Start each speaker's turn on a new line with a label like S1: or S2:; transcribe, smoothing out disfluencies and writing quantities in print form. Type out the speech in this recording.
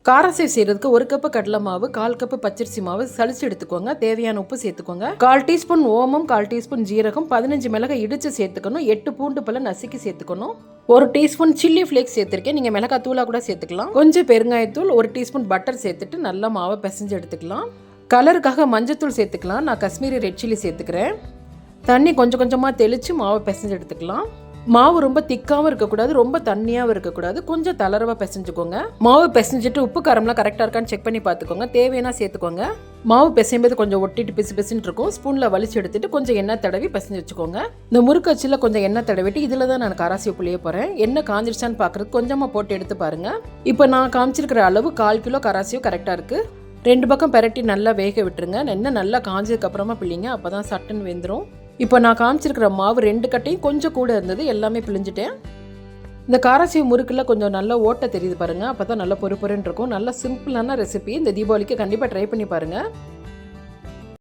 S1: காரசேவ் செய்யறதுக்கு 1 கப்பு கடலை மாவு, 1/4 கப்பு பச்சரிசி மாவு சலிச்சு எடுத்துக்கோங்க. தேவையான உப்பு சேர்த்துக்கோங்க. 1/4 டீஸ்பூன் ஓமம், 1/4 டீஸ்பூன் ஜீரகம், 15 மிளகாய் இடிச்சு சேர்த்துக்கணும். 8 பூண்டு பழம் நசுக்கி சேர்த்துக்கணும். 1 டீஸ்பூன் சில்லி ஃபிளேக்ஸ் சேர்த்திருக்கேன். நீங்க மிளகாய் தூளா கூட சேர்த்துக்கலாம். கொஞ்சம் பெருங்காயத்தூள், 1 டீஸ்பூன் பட்டர் சேர்த்துட்டு நல்லா மாவை பிசைஞ்சு எடுத்துக்கலாம். கலருக்காக மஞ்சத்தூள் சேர்த்துக்கலாம். நான் காஷ்மீரி ரெட் சில்லி சேர்த்துக்கிறேன். தண்ணி கொஞ்சம் கொஞ்சமா தெளிச்சு மாவை பிசைஞ்சு எடுத்துக்கலாம். மாவு ரொம்ப திக்காவும் இருக்கக்கூடாது, ரொம்ப தண்ணியாகவும் இருக்கக்கூடாது. கொஞ்சம் தளரவா பிசைஞ்சுக்கோங்க. மாவு பிசைஞ்சிட்டு உப்பு காரம்லாம் கரெக்டாக இருக்கான்னு செக் பண்ணி பார்த்துக்கோங்க. தேவையான சேர்த்துக்கோங்க. மாவு பிசையும்போது கொஞ்சம் ஒட்டிட்டு பிசுன்னு இருக்கும். ஸ்பூனில் வலிச்சு எடுத்துட்டு கொஞ்சம் எண்ணெய் தடவி பிசைஞ்சு வச்சுக்கோங்க. இந்த முறுக்கு அச்சில் கொஞ்சம் எண்ணெய் தடவிட்டு இதில் தான் நான் காராசி புளிய போகிறேன். எண்ணெய் காஞ்சிருச்சான்னு பார்க்குறது கொஞ்சமாக போட்டு எடுத்து பாருங்க. இப்போ நான் காமிச்சிருக்கிற அளவு 1/4 கிலோ காராசியும் கரெக்டாக இருக்குது. 2 பக்கம் பெரட்டி நல்லா வேக விட்டுருங்க. எண்ணெய் நல்லா காஞ்சதுக்கு அப்புறமா பிள்ளைங்க, அப்போ தான் சட்டுன்னு வெந்துடும். இப்போ நான் காமிச்சிருக்கிற மாவு 2 கட்டையும் கொஞ்சம் கூட இருந்தது, எல்லாமே பிழிஞ்சிட்டேன். இந்த காராசி முறுக்கில் கொஞ்சம் நல்லா ஓட்டை தெரியுது பாருங்கள். அப்போ தான் நல்லா பொறுன்னு இருக்கும். நல்லா சிம்பிளான ரெசிபி. இந்த தீபாவளிக்கு கண்டிப்பாக ட்ரை பண்ணி பாருங்கள்.